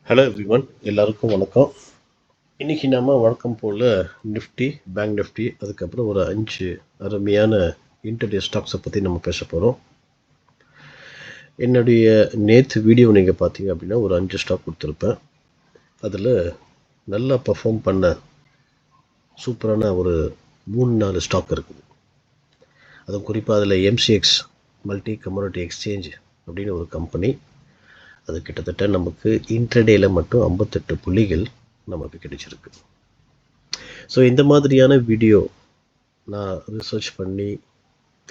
Hello everyone, எல்லாருக்கும் வணக்கம். இன்றைக்கி நம்ம வழக்கம் போல் நிஃப்டி, பேங்க் நிஃப்டி, அதுக்கப்புறம் ஒரு 5 அருமையான இன்டர்டே ஸ்டாக்ஸை பற்றி நம்ம பேச போகிறோம். என்னுடைய நேற்று வீடியோ நீங்கள் பார்த்தீங்க அப்படின்னா ஒரு 5 ஸ்டாக் கொடுத்துருப்பேன். அதில் நல்லா பர்ஃபார்ம் பண்ண சூப்பரான ஒரு 3-4 ஸ்டாக் இருக்குது. அதுவும் குறிப்பாக அதில் MCX மல்டி கமோடிட்டி எக்ஸ்சேஞ்ச் அப்படின்னு ஒரு கம்பெனி. அது கிட்டத்தட்ட நமக்கு இன்ட்ரடேயில் மட்டும் 58 புள்ளிகள் நமக்கு கிடைச்சிருக்கு. ஸோ இந்த மாதிரியான வீடியோ நான் ரிசர்ச் பண்ணி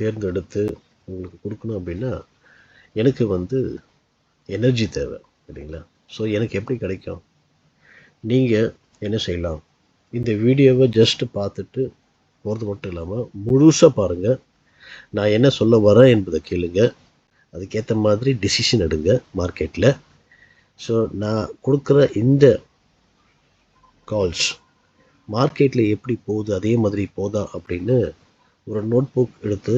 தேர்ந்தெடுத்து உங்களுக்கு கொடுக்கணும் அப்படின்னா எனக்கு எனர்ஜி தேவை, சரிங்களா? ஸோ எனக்கு எப்படி கிடைக்கும்? நீங்கள் என்ன செய்யலாம், இந்த வீடியோவை ஜஸ்ட்டு பார்த்துட்டு போகிறது மட்டும் இல்லாமல் முழுசாக பாருங்கள். நான் என்ன சொல்ல வரேன் என்பதை கேளுங்க. அதுக்கேற்ற மாதிரி டிசிஷன் எடுங்க மார்க்கெட்டில். ஸோ நான் கொடுக்குற இந்த கால்ஸ் மார்க்கெட்டில் எப்படி போகுது அதே மாதிரி போதா அப்படின்னு ஒரு நோட் புக் எடுத்து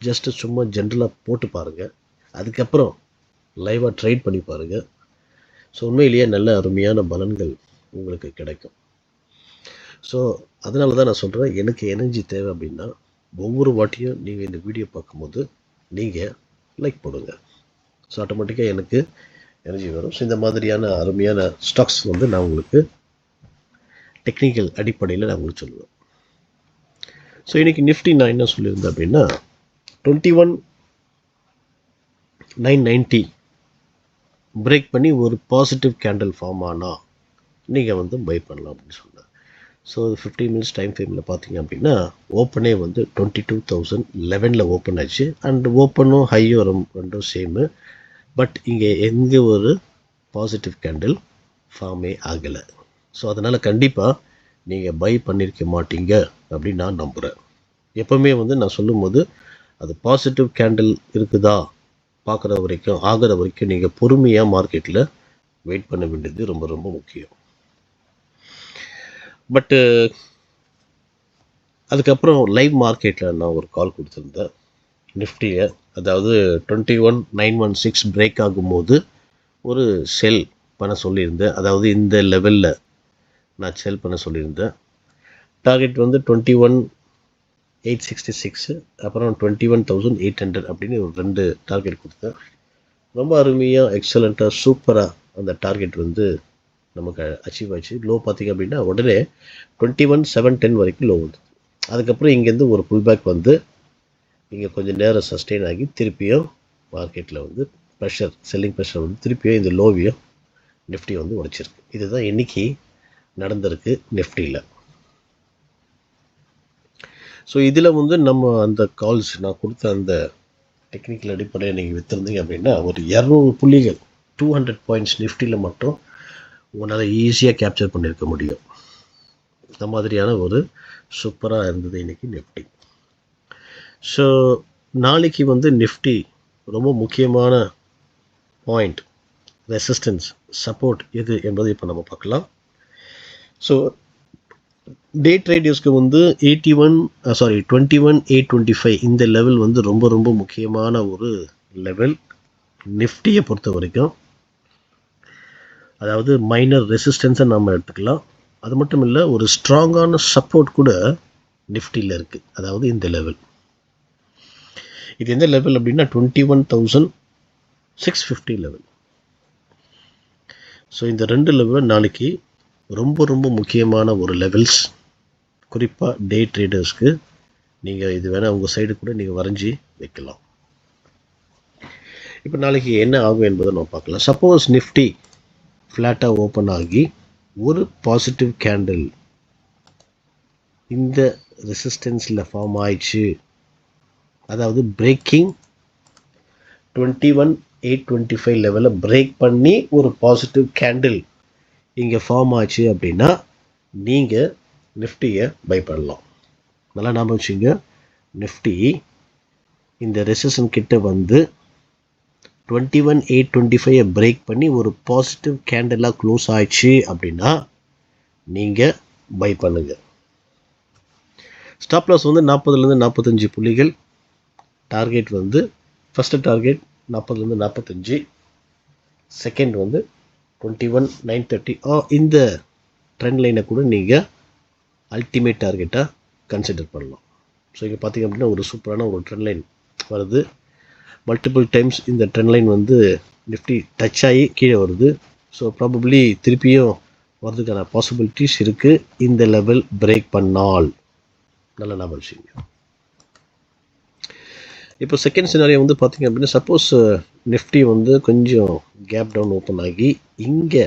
ஜஸ்ட்டு சும்மா ஜென்ரலாக போட்டு பாருங்கள். அதுக்கப்புறம் லைவாக ட்ரைட் பண்ணி பாருங்கள். ஸோ உண்மையிலேயே நல்ல அருமையான பலன்கள் உங்களுக்கு கிடைக்கும். ஸோ அதனால தான் நான் சொல்கிறேன், எனக்கு எனர்ஜி தேவை அப்படின்னா ஒவ்வொரு வாட்டியும் நீங்கள் இந்த வீடியோ பார்க்கும்போது நீங்கள் லைக் போடுங்க. ஸோ ஆட்டோமேட்டிக்காக எனக்கு எனர்ஜி வரும். ஸோ இந்த மாதிரியான அருமையான ஸ்டாக்ஸ் நான் உங்களுக்கு டெக்னிக்கல் அடிப்படையில் நான் உங்களுக்கு சொல்லுவேன். ஸோ இன்றைக்கி நிஃப்டி நான் என்ன சொல்லியிருந்தேன் அப்படின்னா 21,990 பிரேக் பண்ணி ஒரு பாசிட்டிவ் கேண்டில் ஃபார்ம் ஆனால் நீங்கள் பை பண்ணலாம் அப்படின்னு சொன்னேன். ஸோ 15 மினிட்ஸ் டைம் ஃப்ரேமில் பார்த்தீங்க அப்படின்னா ஓப்பனே 22,011 ஓப்பன் ஆச்சு. அண்ட் ஓப்பனும் ஹையும் ரெண்டும் சேமு. பட் இங்கே எங்கே ஒரு பாசிட்டிவ் கேண்டில் ஃபார்மே ஆகலை. ஸோ அதனால் கண்டிப்பாக நீங்கள் பை பண்ணியிருக்க மாட்டீங்க அப்படின்னு நான் நம்புகிறேன். எப்போவுமே நான் சொல்லும்போது அது பாசிட்டிவ் கேண்டில் இருக்குதா பார்க்குற வரைக்கும் ஆகிற வரைக்கும் நீங்கள் பொறுமையாக மார்க்கெட்டில் வெயிட் பண்ண வேண்டியது ரொம்ப ரொம்ப முக்கியம். பட்டு அதுக்கப்புறம் லைவ் மார்க்கெட்டில் நான் ஒரு கால் கொடுத்துருந்தேன் நிஃப்டியை. அதாவது 21,916 பிரேக் ஆகும்போது ஒரு செல் பண்ண சொல்லியிருந்தேன். அதாவது இந்த லெவலில் நான் செல் பண்ண சொல்லியிருந்தேன். டார்கெட் 21,866 அப்புறம் 21,800 அப்படின்னு ஒரு 2 டார்கெட் கொடுத்தேன். ரொம்ப அருமையாக எக்ஸலண்ட்டாக சூப்பராக அந்த டார்கெட் நமக்கு அச்சீவ் ஆச்சு. லோ பார்த்திங்க அப்படின்னா உடனே 21,710 வரைக்கும் லோ வந்து, அதுக்கப்புறம் இங்கேருந்து ஒரு புல் பேக் இங்கே கொஞ்சம் நேரம் சஸ்டெயின் ஆகி திருப்பியும் மார்க்கெட்டில் ப்ரெஷர் செல்லிங் ப்ரெஷர் திருப்பியும் இந்த லோவையும் நிஃப்டி உடைச்சிருக்கு. இதுதான் இன்றைக்கி நடந்திருக்கு நிஃப்டியில். ஸோ இதில் நம்ம அந்த கால்ஸ் நான் கொடுத்த அந்த டெக்னிக்கல் அடிப்படையில் நீங்கள் விற்றுருந்தீங்க அப்படின்னா ஒரு 200 புள்ளிகள் 200 பாயிண்ட்ஸ் நிஃப்டியில் மட்டும் உங்களால் ஈஸியாக கேப்சர் பண்ணியிருக்க முடியும். இந்த மாதிரியான ஒரு சூப்பராக இருந்தது இன்றைக்கி நிஃப்டி. ஸோ நாளைக்கு நிஃப்டி ரொம்ப முக்கியமான பாயிண்ட், ரெசிஸ்டன்ஸ், சப்போர்ட் எது என்பதை இப்போ நம்ம பார்க்கலாம். ஸோ டே ட்ரேடர்ஸ்க்கு 21,825 இந்த லெவல் ரொம்ப ரொம்ப முக்கியமான ஒரு லெவல் நிஃப்டியை பொறுத்த வரைக்கும். அதாவது மைனர் ரெசிஸ்டன்ஸை நம்ம எடுத்துக்கலாம். அது மட்டும் இல்லை, ஒரு ஸ்ட்ராங்கான சப்போர்ட் கூட நிஃப்டியில் இருக்குது. அதாவது இந்த லெவல், இது எந்த லெவல் அப்படின்னா 21,650 லெவல். ஸோ இந்த 2 லெவல் நாளைக்கு ரொம்ப ரொம்ப முக்கியமான ஒரு லெவல்ஸ். குறிப்பாக டே ட்ரேடர்ஸ்க்கு நீங்கள் இது வேணால் உங்கள் சைடு கூட நீங்கள் வரைஞ்சி வைக்கலாம். இப்போ நாளைக்கு என்ன ஆகும் என்பதை நம்ம பார்க்கலாம். சப்போஸ் நிஃப்டி ஃப்ளாட்டாக ஓப்பன் ஆகி ஒரு பாசிட்டிவ் கேண்டில் இந்த ரெசிஸ்டன்ஸில் ஃபார்ம் ஆயிடுச்சு, அதாவது பிரேக்கிங் 21,825 லெவலில் பிரேக் பண்ணி ஒரு பாசிட்டிவ் கேண்டில் இங்கே ஃபார்ம் ஆச்சு அப்படின்னா நீங்கள் நிஃப்டியை பை பண்ணலாம். நல்லா ஞாபகம் வச்சுங்க, நிஃப்டி இந்த ரெசிஸ்டன்ஸ் கிட்ட 21,825 பிரேக் பண்ணி ஒரு பாசிட்டிவ் கேண்டிலாக க்ளோஸ் ஆயிடுச்சு அப்படின்னா நீங்கள் பை பண்ணுங்கள். ஸ்டாப் லாஸ் 40லேருந்து 45 புள்ளிகள். டார்கெட் ஃபஸ்ட்டு டார்கெட் 40லேருந்து 45, செகண்ட் 21,930 இந்த ட்ரெண்ட் லைனை கூட நீங்கள் அல்டிமேட் டார்கெட்டாக கன்சிடர் பண்ணலாம். ஸோ இங்கே பார்த்திங்க அப்படின்னா ஒரு சூப்பரான ஒரு ட்ரெண்ட் லைன் வருது. மல்டிபிள் டைம்ஸ் இந்த ட்ரெண்ட் லைன் வந்து நிஃப்டி டச் ஆகி கீழே வருது. ஸோ ப்ராபப்ளி திருப்பியும் வரதுக்கான பாசிபிலிட்டிஸ் இருக்குது இந்த லெவல் பிரேக் பண்ணால். நல்ல ஞாபகம் வச்சுங்க. இப்போ செகண்ட் சினாரியோ வந்து பார்த்திங்க அப்படின்னா சப்போஸ் நிஃப்டி வந்து கொஞ்சம் கேப் டவுன் ஓப்பன் ஆகி இங்கே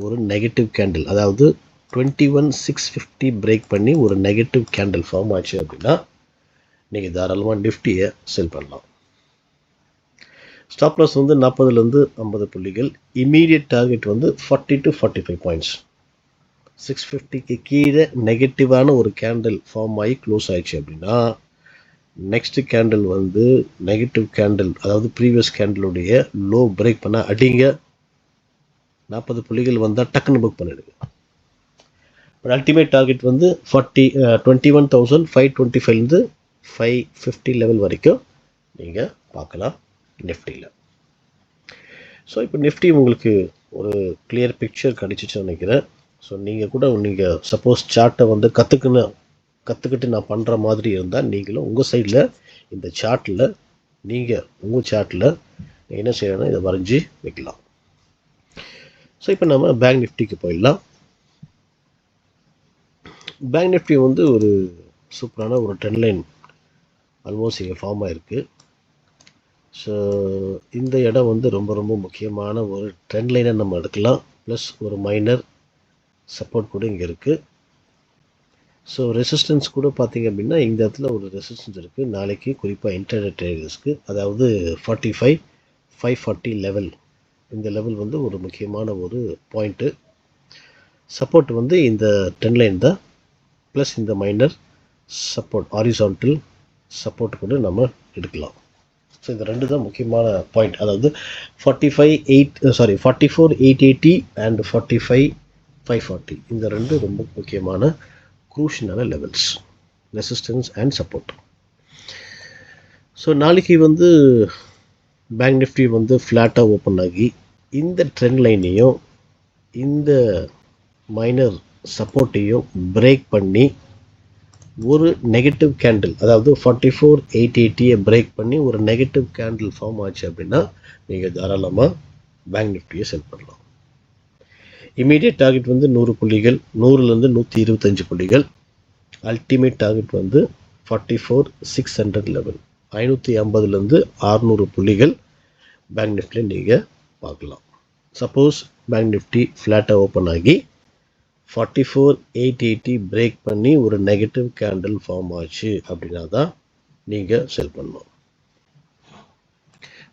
ஒரு நெகட்டிவ் கேண்டில், அதாவது 21,650 பிரேக் பண்ணி ஒரு நெகட்டிவ் கேண்டில் ஃபார்ம் ஆச்சு அப்படின்னா நீங்கள் தாராளமாக நிஃப்டியை செல் பண்ணலாம். ஸ்டாப் லாஸ் வந்து 40லேருந்து 50 புள்ளிகள். இமீடியட் டார்கெட் வந்து 40 to 45 பாயிண்ட்ஸ். 650க்கு கீழே நெகட்டிவான ஒரு கேண்டில் ஃபார்ம் ஆகி க்ளோஸ் ஆயிடுச்சு அப்படின்னா நெக்ஸ்ட் கேண்டில் வந்து நெகட்டிவ் கேண்டில், அதாவது ப்ரீவியஸ் கேண்டிலுடைய லோ பிரேக் பண்ண அடிங்க. 40 புள்ளிகள் வந்தால் டக்குன்னு புக் பண்ணிடுங்க. பட் அல்டிமேட் டார்கெட் வந்து 21,525லேருந்து 550 லெவல் வரைக்கும் நீங்கள் பார்க்கலாம் நிஃப்டியில். ஸோ இப்போ நிஃப்டி உங்களுக்கு ஒரு கிளியர் பிக்சர் கிடச்சிச்சுன்னு நினைக்கிறேன். ஸோ நீங்கள் சப்போஸ் சார்ட்டை வந்து கற்றுக்கிட்டு நான் பண்ணுற மாதிரி இருந்தால் நீங்களும் உங்கள் சைடில் இந்த சார்ட்டில் உங்கள் சார்ட்டில் என்ன செய்யணும்னா இதை வரைஞ்சி வைக்கலாம். ஸோ இப்போ நம்ம பேங்க் நிஃப்டிக்கு போயிடலாம். பேங்க் நிஃப்டி வந்து ஒரு சூப்பரான ஒரு ட்ரெண்ட் லைன் ஆல்மோஸ்ட் இங்கே ஃபார்ம் ஆகிருக்கு. ஸோ இந்த இடம் வந்து ரொம்ப ரொம்ப முக்கியமான ஒரு ட்ரெண்ட் லைனை நம்ம எடுக்கலாம். ப்ளஸ் ஒரு மைனர் சப்போர்ட் கூட இங்கே இருக்குது. ஸோ ரெசிஸ்டன்ஸ் கூட பார்த்திங்க அப்படின்னா இந்த இடத்துல ஒரு ரெசிஸ்டன்ஸ் இருக்குது நாளைக்கு, குறிப்பாக இன்டர்டே ட்ரேடர்ஸ்க்கு. அதாவது 45,540 லெவல். இந்த லெவல் வந்து ஒரு முக்கியமான ஒரு பாயிண்ட்டு. சப்போர்ட் வந்து இந்த ட்ரெண்ட் லைன் தான். ப்ளஸ் இந்த மைனர் சப்போர்ட், ஹாரிசான்டல் சப்போர்ட் கூட நம்ம எடுக்கலாம். ஸோ இந்த ரெண்டு தான் முக்கியமான பாயிண்ட். அதாவது 44,880 அண்ட் 45,540 இந்த ரெண்டு ரொம்ப முக்கியமான குரூஷியலான levels, resistance and support. So நாளைக்கு வந்து பேங்க் நிஃப்டி வந்து ஃப்ளாட்டாக ஓப்பன் ஆகி இந்த ட்ரெண்ட் லைனையும் இந்த மைனர் சப்போர்ட்டையும் பிரேக் பண்ணி ஒரு நெகட்டிவ் கேண்டில், அதாவது 44,880 பிரேக் பண்ணி ஒரு நெகட்டிவ் கேண்டில் ஃபார்ம் ஆச்சு அப்படின்னா நீங்கள் தாராளமாக பேங்க் நிஃப்டியை செல் பண்ணலாம். இமீடியட் டார்கெட் வந்து 100 புள்ளிகள், 100லேருந்து 125 புள்ளிகள். அல்டிமேட் டார்கெட் வந்து 44,600 லெவல், 550லேருந்து 600 புள்ளிகள் பேங்க் நிஃப்டியில் நீங்கள் பார்க்கலாம். சப்போஸ் பேங்க் நிஃப்டி ஃப்ளாட்டாக ஓப்பன் ஆகி 44,880 பிரேக் பண்ணி ஒரு நெகட்டிவ் கேண்டில் ஃபார்ம் ஆச்சு அப்படின்னா தான் நீங்கள் செல் பண்ணணும்.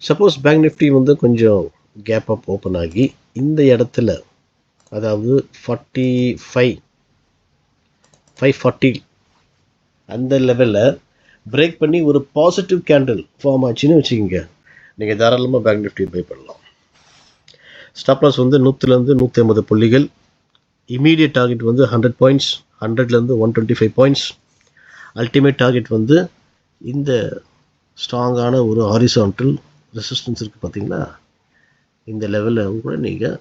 சப்போஸ் பேங்க் நிஃப்டி வந்து கொஞ்சம் கேப் அப் ஓப்பன் ஆகி இந்த இடத்துல, அதாவது 45,540 அந்த லெவலில் பிரேக் பண்ணி ஒரு பாசிட்டிவ் கேண்டில் ஃபார்ம் ஆச்சுன்னு வச்சுக்கோங்க, நீங்கள் தாராளமாக பேங்க் நிஃப்டி பை பண்ணலாம். ஸ்டாப் லாஸ் வந்து 100லேருந்து 150 புள்ளிகள். இமீடியட் டார்கெட் வந்து 100 பாயிண்ட்ஸ், 100லேருந்து 125 பாயிண்ட்ஸ். அல்டிமேட் டார்கெட் வந்து இந்த ஸ்ட்ராங்கான ஒரு ஹாரிசான்டல் ரெசிஸ்டன்ஸ் இருக்குது பார்த்தீங்களா, இந்த லெவலில் கூட நீங்கள்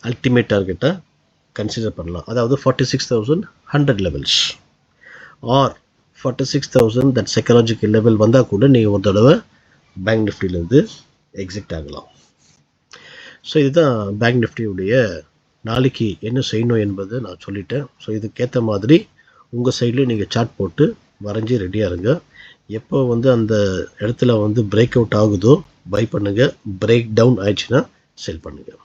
அல்டிமேட் டார்கெட்டை கன்சிடர் பண்ணலாம். அதாவது 46,100 levels or 46,000 that psychological level வந்தால் கூட நீங்கள் ஒரு தடவை பேங்க் நிஃப்டியிலேருந்து எக்ஸிட் ஆகலாம். ஸோ இதுதான் பேங்க் நிஃப்டியுடைய நாளைக்கு என்ன செய்யணும் என்பதை நான் சொல்லிட்டேன். ஸோ இதுக்கேற்ற மாதிரி உங்கள் சைட்லேயும் நீங்கள் சார்ட் போட்டு வரைஞ்சி ரெடியாக இருங்க. எப்போ வந்து அந்த இடத்துல வந்து பிரேக் அவுட் ஆகுதோ பை பண்ணுங்கள், பிரேக் டவுன் ஆயிடுச்சுன்னா செல் பண்ணுங்கள்.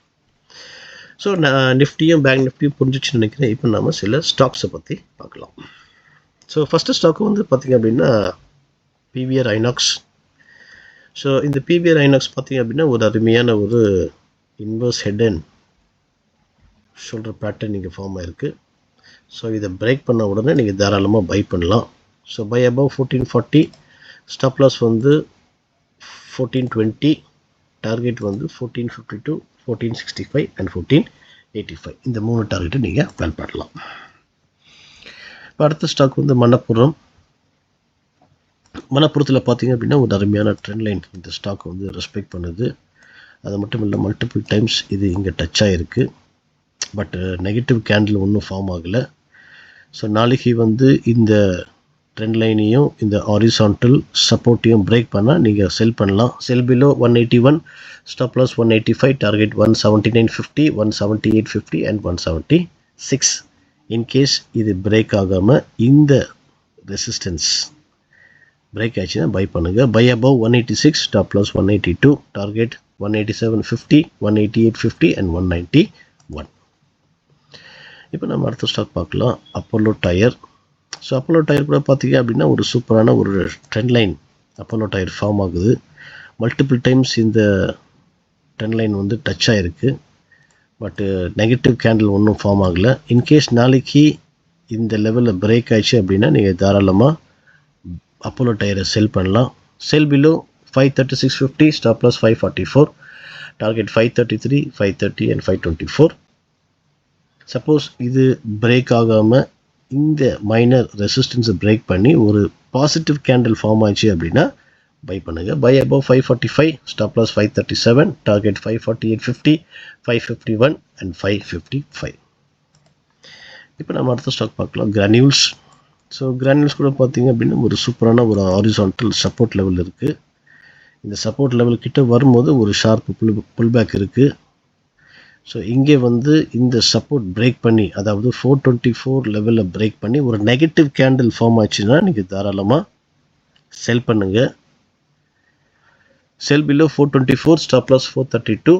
ஸோ நான் நிஃப்டியும் பேங்க் நிஃப்டியும் புரிஞ்சிச்சுன்னு நினைக்கிறேன். இப்போ நம்ம சில ஸ்டாக்ஸை பற்றி பார்க்கலாம். ஸோ ஃபஸ்ட்டு ஸ்டாக்கு வந்து பார்த்திங்க அப்படின்னா பிவிஆர் ஐநாக்ஸ். ஸோ இந்த பிவிஆர் ஐநாக்ஸ் பார்த்திங்க அப்படின்னா ஒரு அருமையான ஒரு inverse head and shoulder pattern இங்கே ஃபார்ம் ஆகிருக்கு. ஸோ இதை பிரேக் பண்ண உடனே நீங்கள் தாராளமாக பை பண்ணலாம். So buy above 1440, stop loss வந்து 1420, டார்கெட் வந்து 1452, 1465 அண்ட் 1485. இந்த 3 டார்கெட்டை நீங்கள் பிளான் பண்ணலாம். இப்போ அடுத்த ஸ்டாக் வந்து மணப்புரம். மணப்புரத்தில் பார்த்தீங்க அப்படின்னா ஒரு அருமையான ட்ரெண்ட் லைன் இந்த ஸ்டாக் வந்து ரெஸ்பெக்ட் பண்ணுது. அது மட்டும் இல்லை மல்டிபிள் டைம்ஸ் இது இங்கே டச் ஆகிருக்கு. பட் நெகட்டிவ் கேண்டில் ஒன்றும் ஃபார்ம் ஆகலை. ஸோ நாளைக்கு வந்து இந்த ட்ரெண்ட் லைனையும் இந்த ஹாரிசான்டல் சப்போர்ட்டையும் பிரேக் பண்ணால் நீங்கள் செல் பண்ணலாம். Sell below 181, stop loss 185, target 179.50, 178.50 and 176. In case இது பிரேக் ஆகாமல் இந்த ரெசிஸ்டன்ஸ் பிரேக் ஆச்சுன்னா பை பண்ணுங்கள். Buy above 186, stop loss 182, target 187.50, 188.50 and 191. இப்போ நம்ம அடுத்த ஸ்டாக் பார்க்கலாம், Apollo tyre. So Apollo tyre கூட பார்த்தீங்க அப்படின்னா ஒரு சூப்பரான ஒரு trend line Apollo tyre form ஆகுது. மல்டிபிள் டைம்ஸ் இந்த ட்ரெண்ட் லைன் வந்து டச் ஆகிருக்கு. பட்டு நெகட்டிவ் கேண்டில் ஒன்றும் ஃபார்ம் ஆகலை. இன்கேஸ் நாளைக்கு இந்த லெவலில் பிரேக் ஆயிடுச்சு அப்படின்னா நீங்கள் தாராளமாக அப்போலோ டயரை செல் பண்ணலாம். Sell below 536.50, stop loss 544, target 533, 530 and 524. Suppose இது பிரேக் ஆகாமல் இந்த மைனர் ரெசிஸ்டன்ஸை பிரேக் பண்ணி ஒரு பாசிட்டிவ் கேண்டில் ஃபார்ம் ஆச்சு அப்படின்னா பை பண்ணுங்கள். Buy above 545, stop loss 537, target 548.50, 551 and 555. இப்போ நம்ம அடுத்த ஸ்டாக் பார்க்கலாம், கிரானியூல்ஸ். ஸோ கிரானியூல்ஸ் கூட பார்த்தீங்க அப்படின்னா ஒரு சூப்பரான ஒரு ஹாரிசான்டல் சப்போர்ட் லெவல் இருக்குது. இந்த சப்போர்ட் லெவல் கிட்ட வரும்போது ஒரு ஷார்ப் புல் பேக் இருக்குது. ஸோ இங்கே வந்து இந்த சப்போர்ட் பிரேக் பண்ணி, அதாவது 424 லெவலில் பிரேக் பண்ணி ஒரு நெகட்டிவ் கேண்டில் ஃபார்ம் ஆச்சுன்னா நீங்கள் தாராளமாக செல் பண்ணுங்கள். Sell below 424, stop loss 432,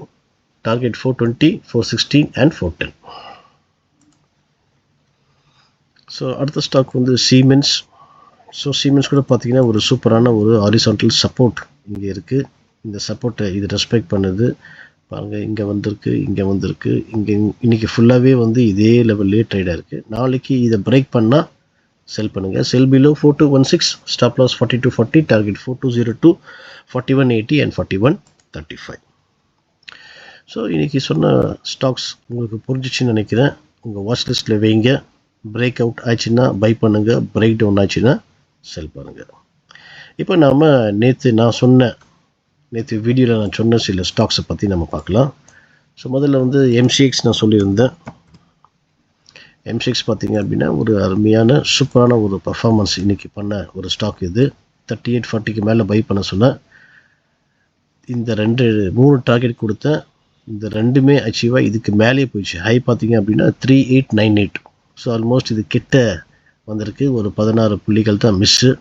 target 420, 416 and 410. So அடுத்த ஸ்டாக் வந்து சீமென்ஸ். ஸோ சீமென்ஸ் கூட பார்த்தீங்கன்னா ஒரு சூப்பரான ஒரு ஹாரிசான்டல் சப்போர்ட் இங்கே இருக்குது. இந்த சப்போர்ட்டை இது ரெஸ்பெக்ட் பண்ணுது பாருங்கள். இங்கே வந்திருக்கு, இங்கே வந்திருக்கு, இங்கே இன்றைக்கி ஃபுல்லாகவே வந்து இதே லெவல்லே ட்ரேடாக இருக்குது. நாளைக்கு இதை பிரேக் பண்ணால் செல் பண்ணுங்கள். Sell below 4216, stop loss 4240, target 4202, 4180 and 4135. So இன்றைக்கி சொன்ன ஸ்டாக்ஸ் உங்களுக்கு புரிஞ்சிச்சுன்னு நினைக்கிறேன். உங்கள் வாட்ச் லிஸ்ட்டில் வைங்க. பிரேக் அவுட் ஆச்சுன்னா பை பண்ணுங்கள், பிரேக் டவுன் ஆச்சுன்னா செல் பண்ணுங்கள். இப்போ நாம் நேற்று வீடியோவில் நான் சொன்ன சில ஸ்டாக்ஸை பற்றி நம்ம பார்க்கலாம். ஸோ முதல்ல வந்து எம்சிஎக்ஸ் நான் சொல்லியிருந்தேன். எம்சிஎக்ஸ் பார்த்தீங்க அப்படின்னா ஒரு அருமையான சூப்பரான ஒரு பர்ஃபார்மன்ஸ் இன்றைக்கி பண்ண ஒரு ஸ்டாக் இது. 3840க்கு மேலே பை பண்ண சொன்னேன். இந்த 3 டார்கெட் கொடுத்தேன். இந்த ரெண்டுமே அச்சீவாக இதுக்கு மேலே போயிடுச்சு. ஹை பார்த்தீங்க அப்படின்னா 3898. ஸோ ஆல்மோஸ்ட் இது கிட்ட வந்திருக்கு. ஒரு 16 புள்ளிகள் தான் மிஸ்ஸு.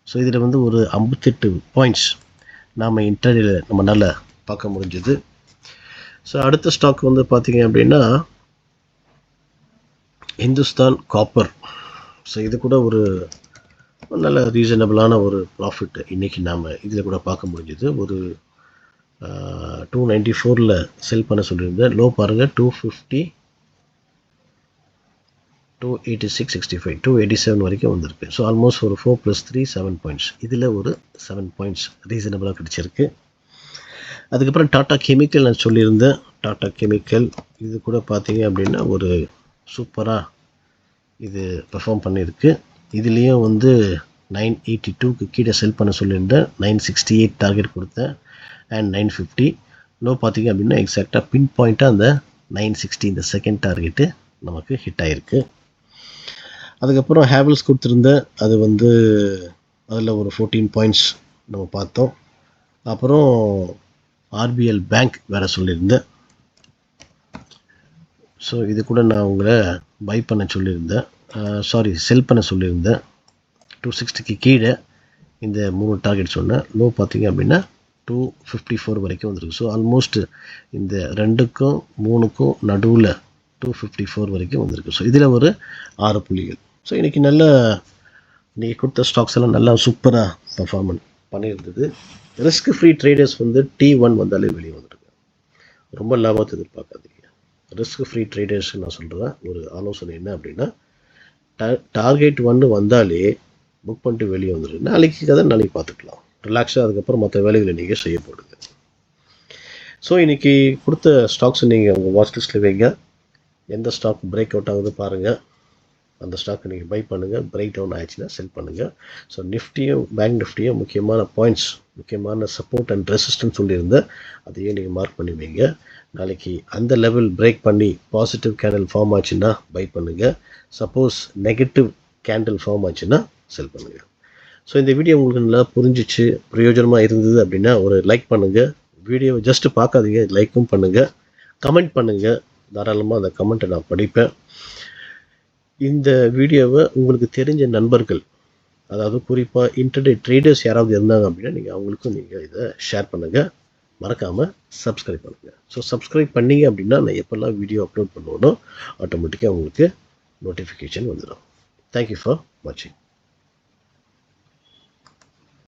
ஸோ இதில் வந்து ஒரு 58 பாயிண்ட்ஸ் நாம் இன்டர்டேல நம்மளால் பார்க்க முடிஞ்சது. ஸோ அடுத்த ஸ்டாக் வந்து பார்த்தீங்க அப்படின்னா இந்துஸ்தான் காப்பர். ஸோ இது கூட ஒரு நல்ல ரீசனபிளான ஒரு ப்ராஃபிட் இன்றைக்கி நாம் இதில் கூட பார்க்க முடிஞ்சது. ஒரு 294 செல் பண்ண சொல்லியிருந்தேன். லோ பாருங்கள் 250, 286.65, 287 வரைக்கும் வந்திருக்கு. ஸோ ஆல்மோஸ்ட் ஒரு 4 + 3 7 பாயிண்ட்ஸ். இதில் ஒரு 7 பாயிண்ட்ஸ் ரீசனபிளாக கிடச்சிருக்கு. அதுக்கப்புறம் டாடா கெமிக்கல் நான் சொல்லியிருந்தேன். டாடா கெமிக்கல் இது கூட பார்த்தீங்க அப்படின்னா ஒரு சூப்பராக இது பெர்ஃபார்ம் பண்ணியிருக்கு. இதுலேயும் வந்து 982க்கு கீழே செல் பண்ண சொல்லியிருந்தேன். 968 டார்கெட் கொடுத்தேன் அண்ட் 950. லோ பார்த்தீங்க அப்படின்னா எக்ஸாக்டாக பின் பாயிண்ட்டாக அந்த 960 இந்த செகண்ட் டார்கெட்டு நமக்கு ஹிட் ஆகிருக்கு. அதுக்கப்புறம் ஹேவல்ஸ் கொடுத்துருந்தேன். அது வந்து அதில் ஒரு 14 பாயிண்ட்ஸ் நம்ம பார்த்தோம். அப்புறம் ஆர்பிஎல் பேங்க் வேறு சொல்லியிருந்தேன். ஸோ இது கூட நான் உங்களை பை பண்ண சொல்லியிருந்தேன், செல் பண்ண சொல்லியிருந்தேன். 260க்கு கீழே இந்த 3 டார்கெட் சொன்னேன். லோ பார்த்தீங்க அப்படின்னா 254 வரைக்கும் வந்துருக்கு. ஸோ ஆல்மோஸ்ட் இந்த 2க்கும் 3க்கும் நடுவில் 254 வரைக்கும் வந்திருக்கு. ஸோ இதில் ஒரு 6 புள்ளிகள். ஸோ இன்றைக்கி இன்றைக்கி கொடுத்த ஸ்டாக்ஸ் எல்லாம் நல்லா சூப்பராக பர்ஃபார்மன்ஸ் பண்ணியிருந்தது. ரிஸ்க் ஃப்ரீ ட்ரேடர்ஸ் வந்து T1 வந்தாலே வெளியே வந்துடுங்க. ரொம்ப லாபத்தை எதிர்பார்க்காதீங்க. ரிஸ்க் ஃப்ரீ ட்ரேடர்ஸ்க்கு நான் சொல்கிறேன் ஒரு ஆலோசனை என்ன அப்படின்னா, டார்கெட் 1 வந்தாலே புக் பண்ணிட்டு வெளியே வந்துடுங்க. நாளைக்கு கதை நாளைக்கு பார்த்துக்கலாம், ரிலாக்ஸாக. அதுக்கப்புறம் மற்ற வேலைகளை நீங்கள் செய்ய போடுங்க. ஸோ இன்றைக்கி கொடுத்த ஸ்டாக்ஸை நீங்கள் உங்கள் வாட்ச் லிஸ்ட்டில் வைங்க. எந்த ஸ்டாக் பிரேக் அவுட் ஆகுது பாருங்கள், அந்த ஸ்டாக்கை நீங்கள் பை பண்ணுங்கள். பிரேக் டவுன் ஆயிடுச்சுன்னா செல் பண்ணுங்கள். ஸோ நிஃப்டியும் பேங்க் நிஃப்டியும் முக்கியமான பாயிண்ட்ஸ் முக்கியமான சப்போர்ட் அண்ட் ரெசிஸ்டன்ஸ் சொல்லியிருந்தேன். அதையே நீங்கள் மார்க் பண்ணி வைங்க. நாளைக்கு அந்த லெவல் பிரேக் பண்ணி பாசிட்டிவ் கேண்டில் ஃபார்ம் ஆச்சுன்னா பை பண்ணுங்கள். சப்போஸ் நெகட்டிவ் கேண்டில் ஃபார்ம் ஆச்சுன்னா செல் பண்ணுங்கள். ஸோ இந்த வீடியோ உங்களுக்கு நல்லா புரிஞ்சிச்சு, பிரயோஜனமாக இருந்தது அப்படின்னா ஒரு லைக் பண்ணுங்கள். வீடியோவை ஜஸ்ட்டு பார்க்காதீங்க, லைக்கும் பண்ணுங்கள், கமெண்ட் பண்ணுங்கள். தாராளமாக அந்த கமெண்ட்டை நான் படிப்பேன். இந்த வீடியோவை உங்களுக்கு தெரிஞ்ச நண்பர்கள், அதாவது குறிப்பாக இன்டர்டே ட்ரேடர்ஸ் யாராவது இருந்தாங்க அப்படின்னா நீங்கள் அவங்களுக்கும் நீங்கள் இதை ஷேர் பண்ணுங்கள். மறக்காமல் சப்ஸ்கிரைப் பண்ணுங்கள். ஸோ சப்ஸ்கிரைப் பண்ணிங்க அப்படின்னா நான் எப்போல்லாம் வீடியோ அப்லோட் பண்ணுவேனோ ஆட்டோமேட்டிக்காக உங்களுக்கு நோட்டிஃபிகேஷன் வந்துடும். தேங்க்யூ ஃபார் வாட்சிங்.